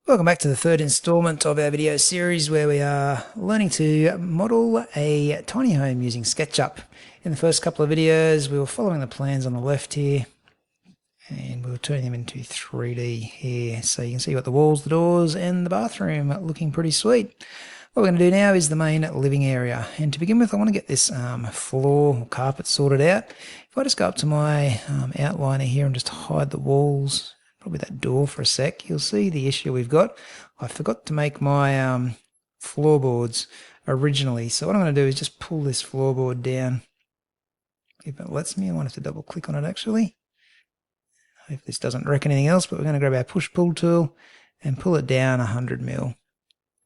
Welcome back to the third installment of our video series where we are learning to model a tiny home using SketchUp. In the first couple of videos we were following the plans on the left here and we were turning them into 3D here, so you can see what the walls, the doors and the bathroom are looking pretty sweet. What we're going to do now is the main living area, and to begin with I want to get this floor or carpet sorted out. If I just go up to my outliner here and just hide the walls, probably that door for a sec, you'll see the issue we've got. I forgot to make my floorboards originally, so what I'm going to do is just pull this floorboard down. If it lets me, I might have to double click on it actually. If this doesn't wreck anything else, but we're going to grab our push-pull tool and pull it down 100mm.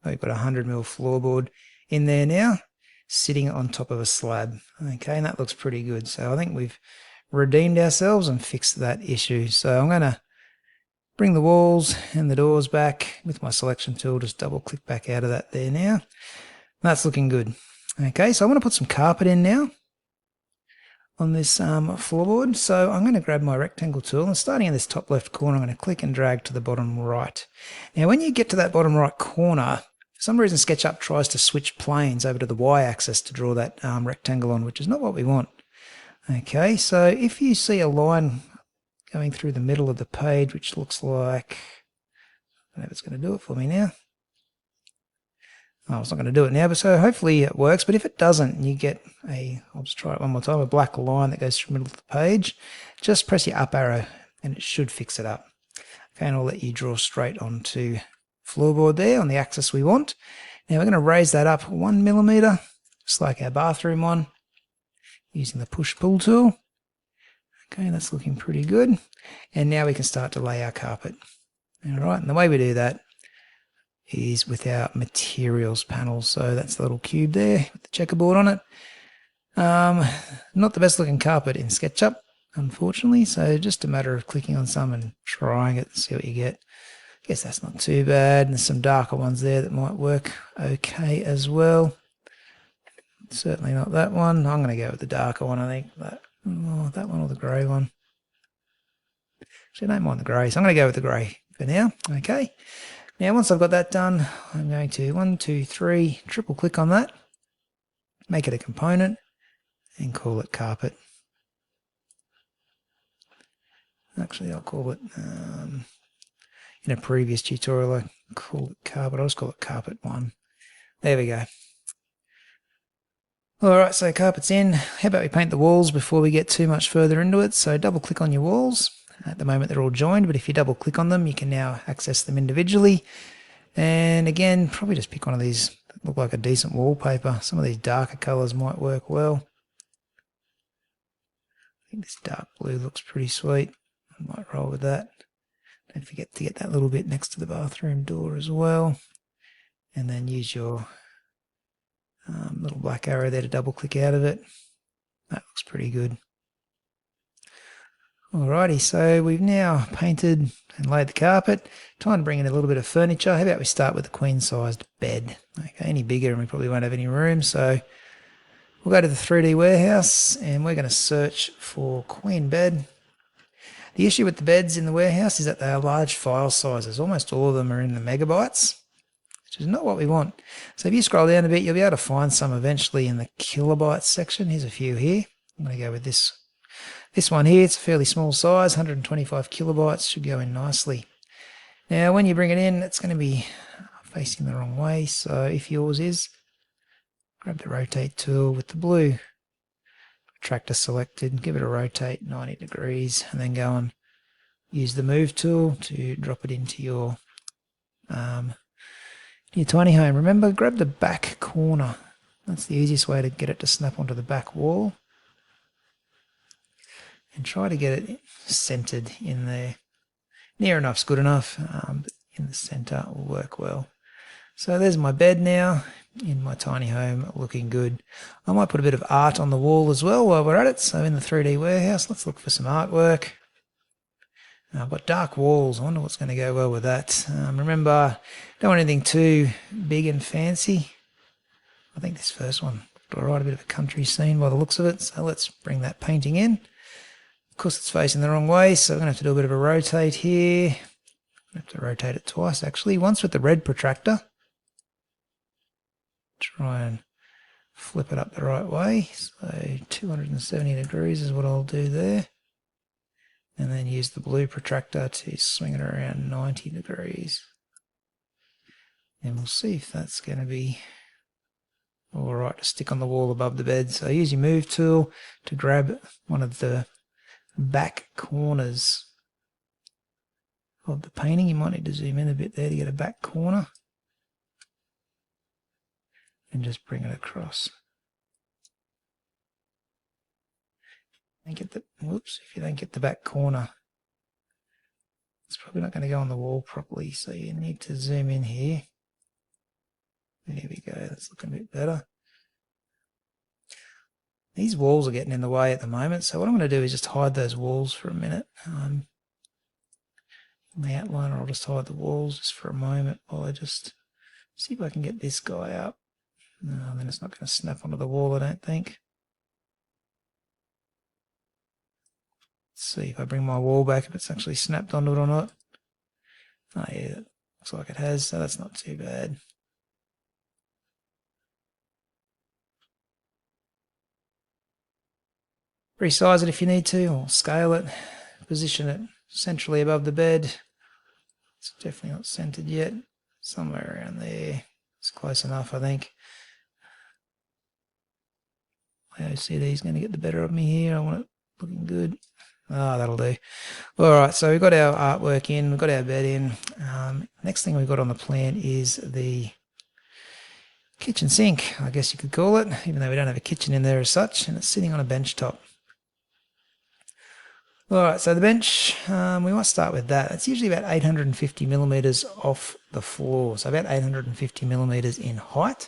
We've got a 100mm floorboard in there now, sitting on top of a slab. Okay, and that looks pretty good. So I think we've redeemed ourselves and fixed that issue. So I'm going to bring the walls and the doors back with my selection tool, just double click back out of that there now. That's looking good. Okay, so I'm going to put some carpet in now on this floorboard. So I'm going to grab my rectangle tool and starting in this top left corner, I'm going to click and drag to the bottom right. Now when you get to that bottom right corner, for some reason SketchUp tries to switch planes over to the y-axis to draw that rectangle on, which is not what we want. Okay, so if you see a line going through the middle of the page, which looks like, I don't know if it's going to do it for me now. Oh, it's not going to do it now, but so hopefully it works. But if it doesn't, you get I'll just try it one more time, a black line that goes through the middle of the page. Just press your up arrow and it should fix it up. Okay, and I'll let you draw straight onto floorboard there on the axis we want. Now we're going to raise that up 1mm, just like our bathroom one, using the push-pull tool. Okay, that's looking pretty good. And now we can start to lay our carpet. All right, and the way we do that is with our materials panel. So that's the little cube there with the checkerboard on it. Not the best looking carpet in SketchUp, unfortunately. So just a matter of clicking on some and trying it to see what you get. Guess that's not too bad. And there's some darker ones there that might work okay as well. Certainly not that one. I'm going to go with the darker one, I think. That one or the grey one. Actually, I don't mind the grey, so I'm going to go with the grey for now. Okay. Now, once I've got that done, I'm going to 1, 2, 3, triple click on that, make it a component, and call it carpet. Actually, I'll call it, in a previous tutorial, I called it carpet. I'll just call it carpet 1. There we go. Alright, so carpet's in. How about we paint the walls before we get too much further into it? So double click on your walls. At the moment they're all joined, but if you double click on them, you can now access them individually. And again, probably just pick one of these that look like a decent wallpaper. Some of these darker colours might work well. I think this dark blue looks pretty sweet. I might roll with that. Don't forget to get that little bit next to the bathroom door as well. And then use your little black arrow there to double click out of it. That looks pretty good. Alrighty, so we've now painted and laid the carpet. Time to bring in a little bit of furniture. How about we start with a queen-sized bed? Okay, any bigger and we probably won't have any room, so we'll go to the 3D warehouse and we're going to search for queen bed. The issue with the beds in the warehouse is that they are large file sizes. Almost all of them are in the megabytes, which is not what we want. So if you scroll down a bit, you'll be able to find some eventually in the kilobytes section. Here's a few here. I'm going to go with this one here. It's a fairly small size, 125 kilobytes, should go in nicely. Now when you bring it in, it's going to be facing the wrong way, so if yours is, grab the rotate tool with the blue protractor selected, give it a rotate 90 degrees, and then go and use the move tool to drop it into your tiny home. Remember, grab the back corner. That's the easiest way to get it to snap onto the back wall. And try to get it centered in there. Near enough's good enough, but in the center will work well. So there's my bed now in my tiny home, looking good. I might put a bit of art on the wall as well while we're at it. So in the 3D warehouse, let's look for some artwork. I've got dark walls. I wonder what's going to go well with that. Remember, don't want anything too big and fancy. I think this first one looked alright, a bit of a country scene by the looks of it. So let's bring that painting in. Of course, it's facing the wrong way, so we're going to have to do a bit of a rotate here. I have to rotate it twice actually. Once with the red protractor. Try and flip it up the right way. So 270 degrees is what I'll do there. And then use the blue protractor to swing it around 90 degrees. And we'll see if that's going to be alright to stick on the wall above the bed. So use your move tool to grab one of the back corners of the painting. You might need to zoom in a bit there to get a back corner. And just bring it across. And get the, whoops, if you don't get the back corner, it's probably not going to go on the wall properly. So you need to zoom in here. There we go, that's looking a bit better. These walls are getting in the way at the moment, so what I'm going to do is just hide those walls for a minute. In the outliner, I'll just hide the walls just for a moment while I just see if I can get this guy up. No, then it's not going to snap onto the wall, I don't think. Let's see if I bring my wall back, if it's actually snapped onto it or not. Oh yeah, it looks like it has, so that's not too bad. Resize it if you need to, or scale it, position it centrally above the bed. It's definitely not centered yet, somewhere around there. It's close enough, I think. My OCD is going to get the better of me here. I want it looking good. Ah, that'll do. Alright, so we've got our artwork in, we've got our bed in. Next thing we've got on the plan is the kitchen sink, I guess you could call it, even though we don't have a kitchen in there as such, and it's sitting on a bench top. Alright, so the bench, we might start with that. It's usually about 850 millimeters off the floor, so about 850 millimeters in height.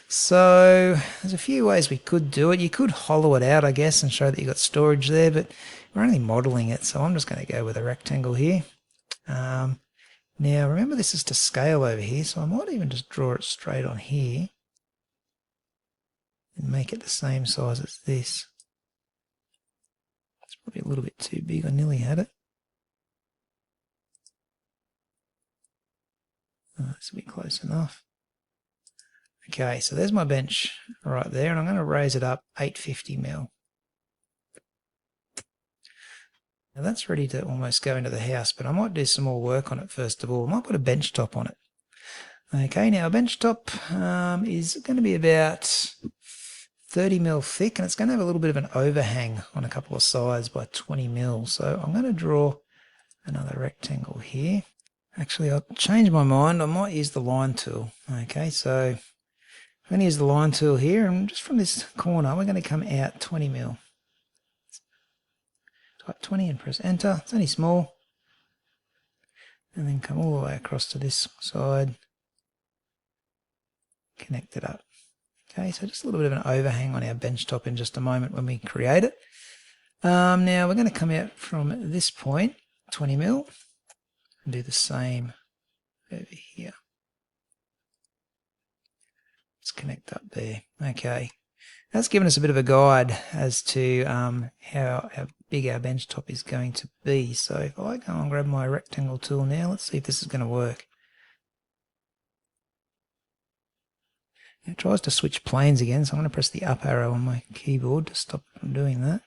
So there's a few ways we could do it. You could hollow it out, I guess, and show that you've got storage there, but we're only modeling it, so I'm just going to go with a rectangle here. Now, remember this is to scale over here, so I might even just draw it straight on here and make it the same size as this. It's probably a little bit too big. I nearly had it. Oh, this will be close enough. Okay, so there's my bench right there, and I'm going to raise it up 850 mil. Now that's ready to almost go into the house, but I might do some more work on it first of all. I might put a bench top on it. Okay, now a bench top is going to be about 30 mil thick, and it's going to have a little bit of an overhang on a couple of sides by 20 mil. So I'm going to draw another rectangle here. Actually, I'll change my mind. I might use the line tool. Okay, so I'm going to use the line tool here, and just from this corner, we're going to come out 20 mil. Type 20 and press enter. It's only small. And then come all the way across to this side. Connect it up. Okay, so just a little bit of an overhang on our bench top in just a moment when we create it. Now we're going to come out from this point, 20 mil, and do the same over here. Let's connect up there. Okay, that's given us a bit of a guide as to how big our bench top is going to be. So if I go and grab my rectangle tool now, let's see if this is going to work. It tries to switch planes again, so I'm going to press the up arrow on my keyboard to stop it from doing that.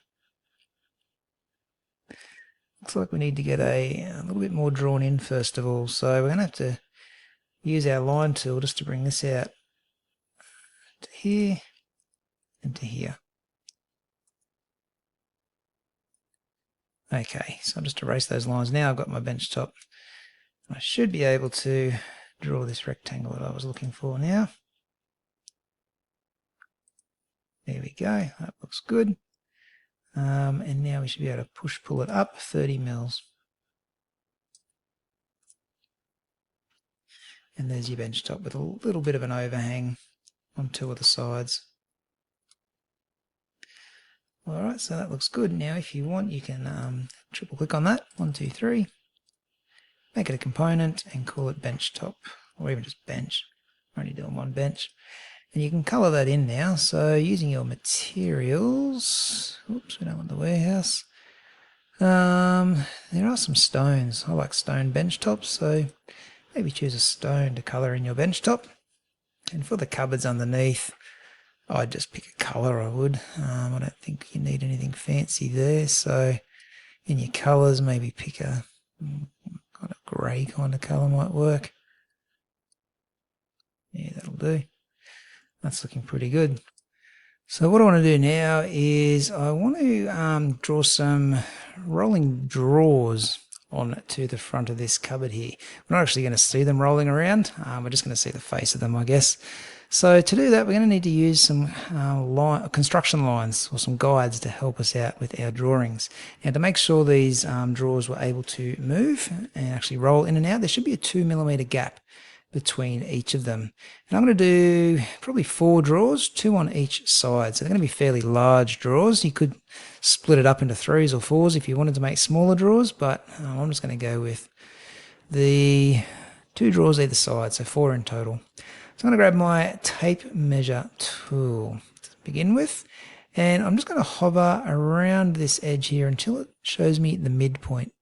Looks like we need to get a little bit more drawn in first of all, so we're going to have to use our line tool just to bring this out to here and to here. Okay, so I'll just erase those lines. Now I've got my bench top. I should be able to draw this rectangle that I was looking for now. There we go, that looks good. And now we should be able to pull it up 30 mils. And there's your bench top with a little bit of an overhang on two of the sides. Alright, so that looks good. Now if you want, you can triple click on that, 1, 2, 3, make it a component and call it bench top, or even just bench. I'm only doing one bench. And you can colour that in now, so using your materials, oops, we don't want the warehouse. There are some stones. I like stone bench tops, so maybe choose a stone to colour in your bench top. And for the cupboards underneath, I'd just pick a colour, I would. I don't think you need anything fancy there, so in your colours, maybe pick a kind of grey kind of colour might work. Yeah, that'll do. That's looking pretty good. So what I want to do now is I want to draw some rolling drawers on to the front of this cupboard here. We're not actually going to see them rolling around. We're just going to see the face of them, I guess. So to do that, we're going to need to use some construction lines or some guides to help us out with our drawings. And to make sure these drawers were able to move and actually roll in and out, there should be a 2mm gap between each of them. And I'm going to do probably 4 drawers, 2 on each side. So they're going to be fairly large drawers. You could split it up into 3s or 4s if you wanted to make smaller drawers, but I'm just going to go with the 2 drawers either side, so 4 in total. So I'm going to grab my tape measure tool to begin with, and I'm just going to hover around this edge here until it shows me the midpoint.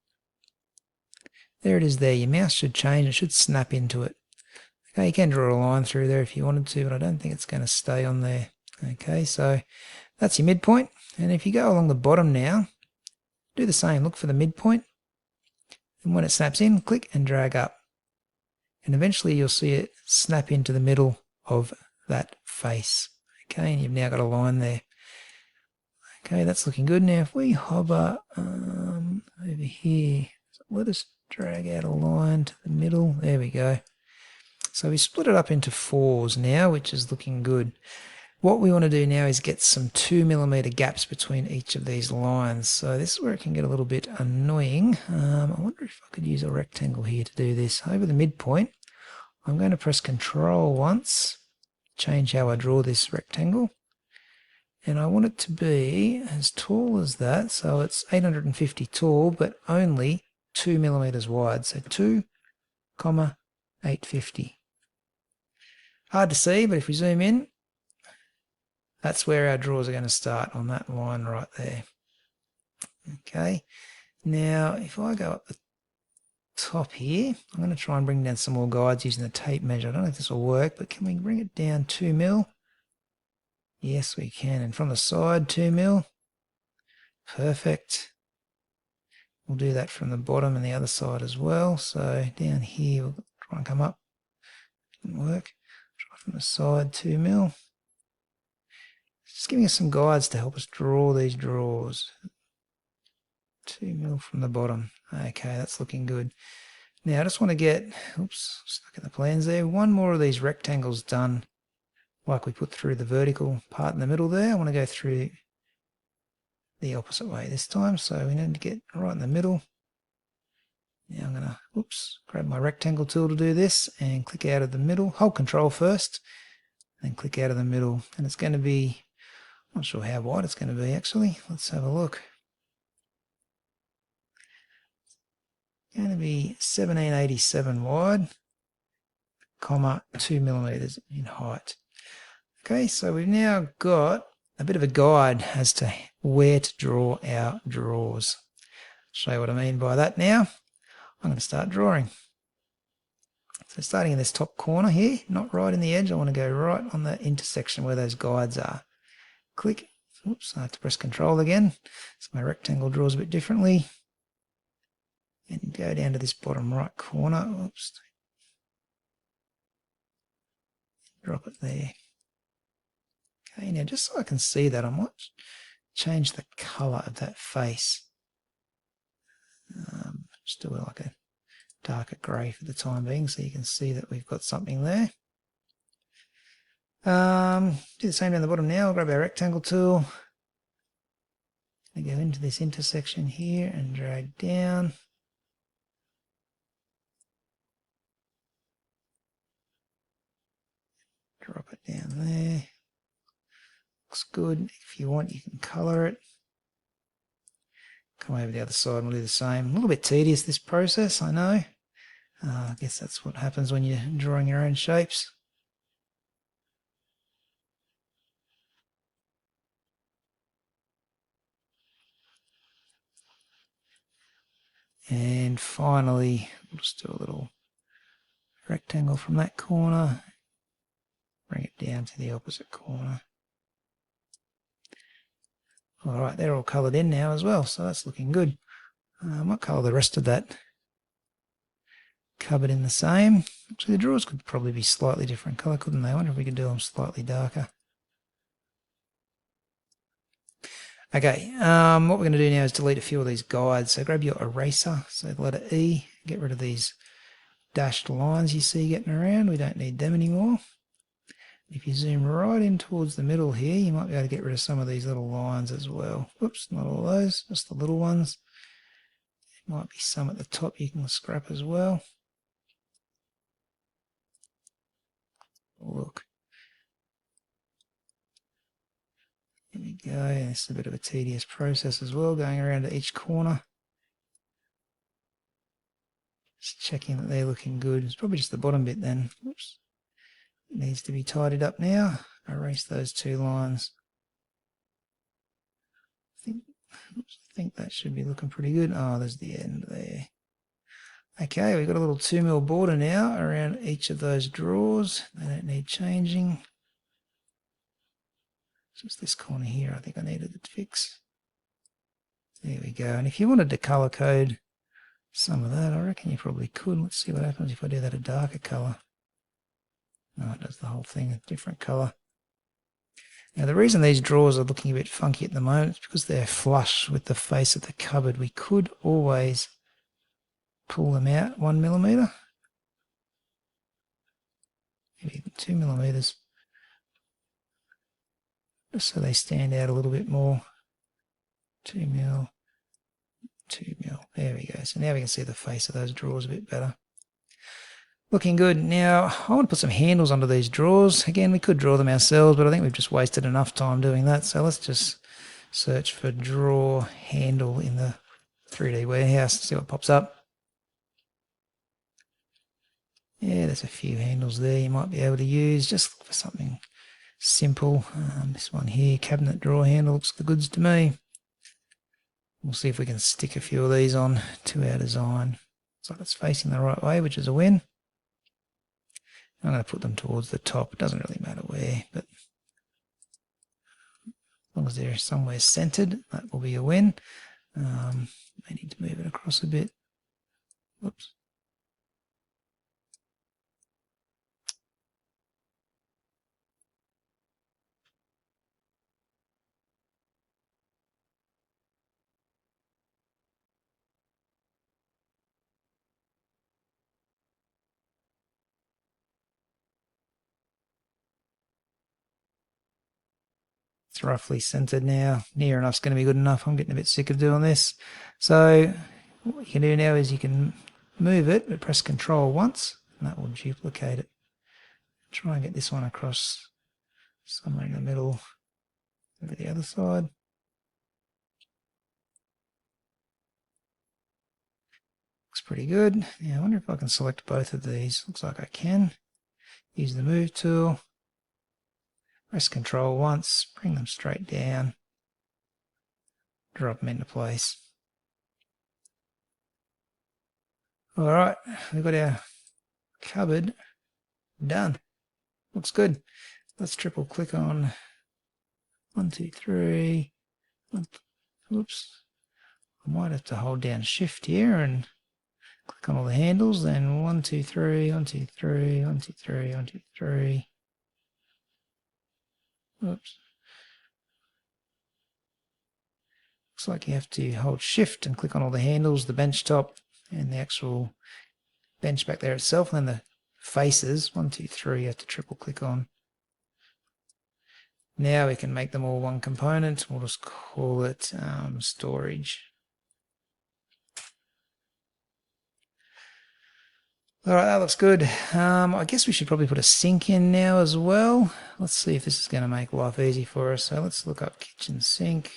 There it is there. Your mouse should change. It should snap into it. Okay, you can draw a line through there if you wanted to, but I don't think it's going to stay on there. Okay, so that's your midpoint. And if you go along the bottom now, do the same. Look for the midpoint. And when it snaps in, click and drag up. And eventually you'll see it snap into the middle of that face. Okay, and you've now got a line there. Okay, that's looking good. Now if we hover over here, let us drag out a line to the middle. There we go. So we split it up into 4s now, which is looking good. What we want to do now is get some 2mm gaps between each of these lines. So this is where it can get a little bit annoying. I wonder if I could use a rectangle here to do this. Over the midpoint, I'm going to press Control once, change how I draw this rectangle. And I want it to be as tall as that. So it's 850 tall, but only 2mm wide. So 2, 850. Hard to see, but if we zoom in, that's where our drawers are going to start, on that line right there. Okay, now if I go up the top here, I'm going to try and bring down some more guides using the tape measure. I don't know if this will work, but can we bring it down 2mm? Yes, we can. And from the side, 2mm. Perfect. We'll do that from the bottom and the other side as well. So down here, we'll try and come up. Didn't work. Try from the side, 2mm. Just giving us some guides to help us draw these drawers. 2mm from the bottom. Okay, that's looking good. Now I just want to get, oops, stuck in the plans there, one more of these rectangles done like we put through the vertical part in the middle there. I want to go through the opposite way this time, so we need to get right in the middle. Now I'm going to, oops, grab my rectangle tool to do this and click out of the middle. Hold Control first, then click out of the middle. And it's going to be, I'm not sure how wide it's going to be actually. Let's have a look. Going to be 1787 wide, 2mm in height. Okay, so we've now got a bit of a guide as to where to draw our drawers. Show you what I mean by that now. I'm going to start drawing. So starting in this top corner here, not right in the edge, I want to go right on the intersection where those guides are. Click, oops, I have to press Control again, so my rectangle draws a bit differently. And go down to this bottom right corner, oops, drop it there. Okay, now just so I can see that, I might change the colour of that face. Just do it like a darker grey for the time being, so you can see that we've got something there. Do the same down the bottom now. I'll grab our rectangle tool. I go into this intersection here and drag down. Drop it down there. Looks good. If you want, you can colour it. Come over the other side and we'll do the same. A little bit tedious, this process, I know. I guess that's what happens when you're drawing your own shapes. And finally, we'll just do a little rectangle from that corner, bring it down to the opposite corner. Alright, they're all coloured in now as well, so that's looking good. I might colour the rest of that cupboard in the same. Actually, the drawers could probably be slightly different colour, couldn't they? I wonder if we could do them slightly darker. Okay, what we're going to do now is delete a few of these guides. So grab your eraser, so the letter E, get rid of these dashed lines you see getting around. We don't need them anymore. If you zoom right in towards the middle here, you might be able to get rid of some of these little lines as well. Whoops, not all those, just the little ones. There might be some at the top you can scrap as well. Look. There we go. It's a bit of a tedious process as well, going around to each corner. Just checking that they're looking good. It's probably just the bottom bit then. Oops. It needs to be tidied up now. Erase those two lines. I think that should be looking pretty good. Oh, there's the end there. Okay, we've got a little 2mm border now around each of those drawers. They don't need changing. Just this corner here I think I needed to fix. There we go. And if you wanted to colour code some of that, I reckon you probably could. Let's see what happens if I do that a darker colour. No, it does the whole thing a different colour. Now the reason these drawers are looking a bit funky at the moment is because they're flush with the face of the cupboard. We could always pull them out 1mm. Maybe 2mm. Just so they stand out a little bit more. 2mm, 2mm. There we go. So now we can see the face of those drawers a bit better. Looking good. Now, I want to put some handles under these drawers. Again, we could draw them ourselves, but I think we've just wasted enough time doing that. So let's just search for drawer handle in the 3D warehouse, see what pops up. Yeah, there's a few handles there you might be able to use. Just look for something simple. This one here, cabinet drawer handle, looks the goods to me. We'll see if we can stick a few of these on to our design. Looks like it's facing the right way, which is a win. I'm going to put them towards the top. It doesn't really matter where, but as long as they're somewhere centered, that will be a win. May need to move it across a bit. Whoops. It's roughly centered now. Near enough's going to be good enough. I'm getting a bit sick of doing this. So what you can do now is you can move it, but press Control once, and that will duplicate it. Try and get this one across somewhere in the middle over the other side. Looks pretty good. Now I wonder if I can select both of these. Looks like I can. Use the Move tool. Press Control once, bring them straight down, drop them into place. Alright, we've got our cupboard done. Looks good. Let's triple click on 1, 2, 3. Oops. I might have to hold down Shift here and click on all the handles. Then 1, 2, 3, 1, 2, 3, 1, 2, 3, 1, 2, 3. Oops. Looks like you have to hold Shift and click on all the handles, the bench top, and the actual bench back there itself, and then the faces. 1, 2, 3 you have to triple click on. Now we can make them all one component. We'll just call it storage. Alright, that looks good. I guess we should probably put a sink in now as well. Let's see if this is going to make life easy for us. So let's look up kitchen sink.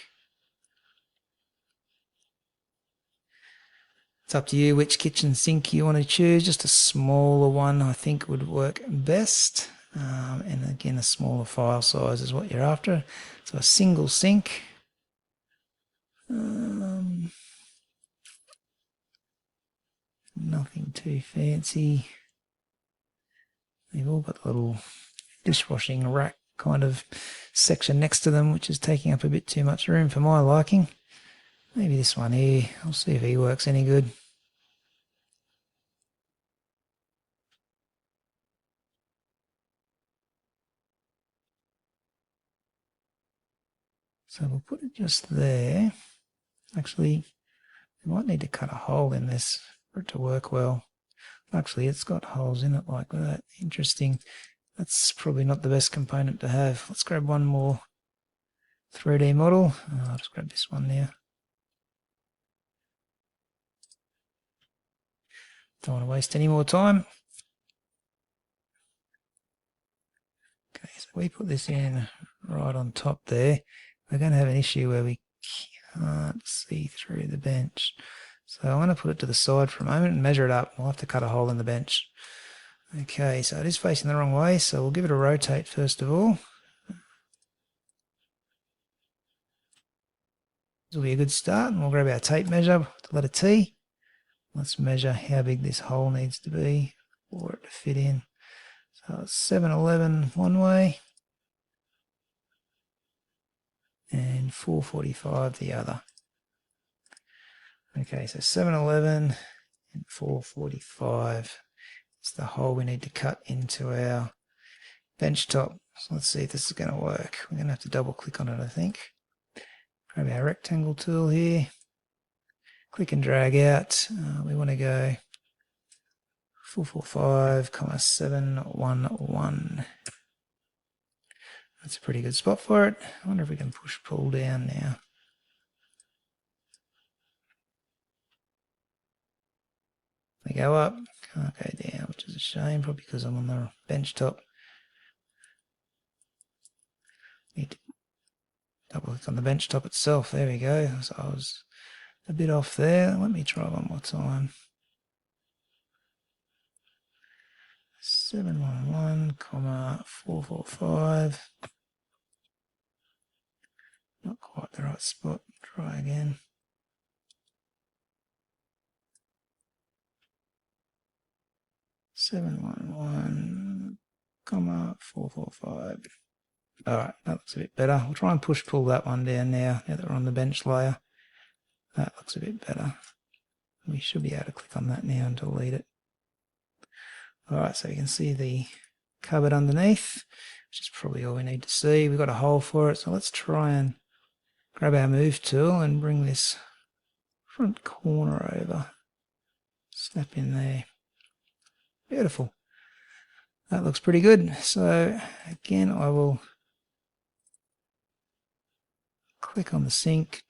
It's up to you which kitchen sink you want to choose. Just a smaller one I think would work best. And again, a smaller file size is what you're after. So a single sink. Nothing too fancy. They've all got a little dishwashing rack kind of section next to them, which is taking up a bit too much room for my liking. Maybe this one here. I'll see if he works any good. So we'll put it just there. Actually, we might need to cut a hole in this for it to work well. Actually, it's got holes in it like that. Interesting. That's probably not the best component to have. Let's grab one more 3D model. I'll just grab this one now. Don't want to waste any more time. Okay, so we put this in right on top there. We're going to have an issue where we can't see through the bench. So I'm going to put it to the side for a moment and measure it up. We'll have to cut a hole in the bench. Okay, so it is facing the wrong way, so we'll give it a rotate first of all. This will be a good start, and we'll grab our tape measure, the letter T. Let's measure how big this hole needs to be for it to fit in. So it's 711 one way and 445 the other. Okay, so 711 and 445 is the hole we need to cut into our bench top. So let's see if this is going to work. We're going to have to double click on it, I think. Grab our rectangle tool here. Click and drag out. We want to go 445, 711. That's a pretty good spot for it. I wonder if we can push pull down now. They go up, can't go down, which is a shame, probably because I'm on the bench top. Need to double click on the bench top itself. There we go. So I was a bit off there. Let me try one more time. 711, 445. Not quite the right spot. Try again. 711, 445. Alright, that looks a bit better. We'll try and push pull that one down now that we're on the bench layer. That looks a bit better. We should be able to click on that now and delete it. Alright, so you can see the cupboard underneath, which is probably all we need to see. We've got a hole for it, so let's try and grab our move tool and bring this front corner over. Snap in there. Beautiful. That looks pretty good. So again, I will click on the sink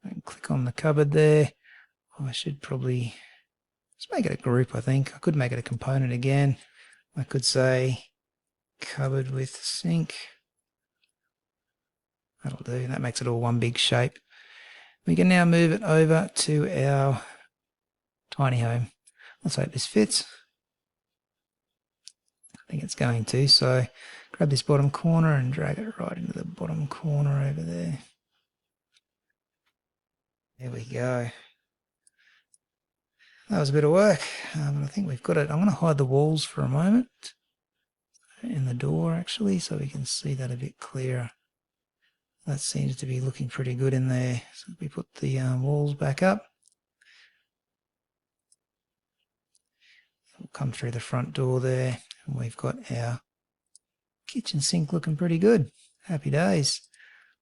and click on the cupboard there. I should probably just make it a group, I think. I could make it a component again. I could say cupboard with sink. That'll do. That makes it all one big shape. We can now move it over to our tiny home. Let's hope this fits. I think it's going to. So grab this bottom corner and drag it right into the bottom corner over there. There we go. That was a bit of work, but I think we've got it. I'm going to hide the walls for a moment in the door actually, so we can see that a bit clearer. That seems to be looking pretty good in there. So we put the walls back up. We'll come through the front door there, and we've got our kitchen sink looking pretty good. Happy days.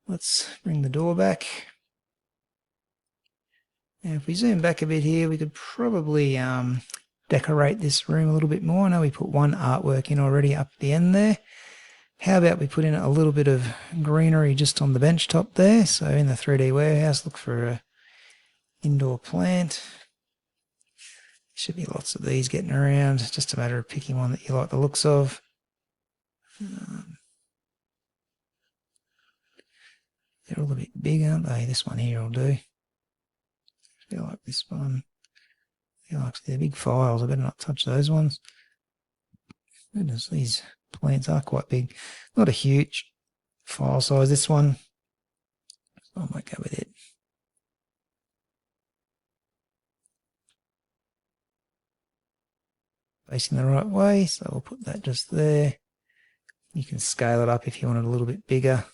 Let's bring the door back. Now if we zoom back a bit here, we could probably decorate this room a little bit more. I know we put one artwork in already up the end there. How about we put in a little bit of greenery just on the bench top there. So in the 3D warehouse, look for an indoor plant. Should be lots of these getting around. It's just a matter of picking one that you like the looks of. They're all a bit big, aren't they? This one here will do. I feel like this one. I feel like they're big files. I better not touch those ones. Goodness, these plants are quite big. Not a huge file size, this one. So I might go with it. facing the right way, so we'll put that just there. You can scale it up if you want it a little bit bigger.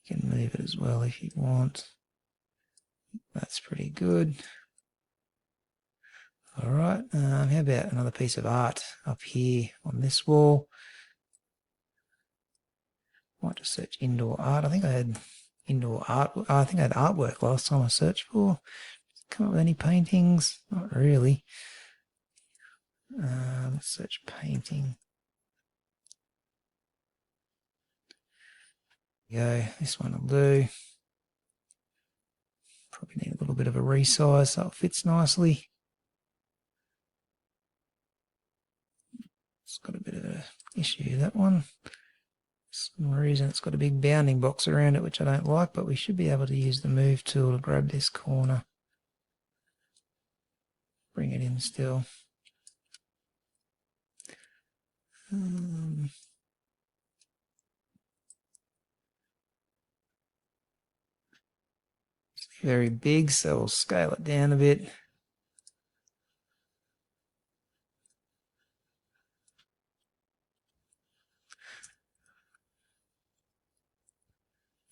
You can move it as well if you want. That's pretty good. All right, how about another piece of art up here on this wall? Might just search indoor art. I think I had indoor art. I think I had artwork last time I searched for. Come up with any paintings? Not really. Let's search painting. There we go. This one will do. Probably need a little bit of a resize so it fits nicely. It's got a bit of an issue, that one. For some reason it's got a big bounding box around it, which I don't like, but we should be able to use the move tool to grab this corner. Bring it in still. It's very big, so we'll scale it down a bit.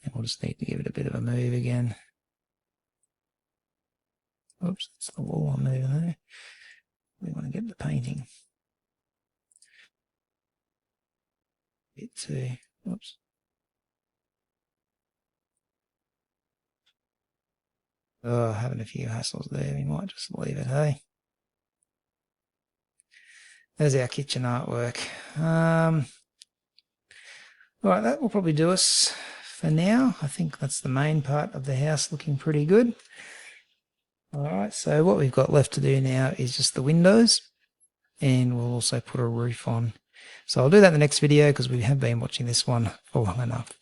And we'll just need to give it a bit of a move again. Oops, that's the wall I'm moving there. We want to get the painting. Bit too. Oops. Oh, having a few hassles there. We might just leave it, hey? There's our kitchen artwork. Alright, that will probably do us for now. I think that's the main part of the house looking pretty good. Alright, so what we've got left to do now is just the windows, and we'll also put a roof on. So I'll do that in the next video because we have been watching this one for long enough.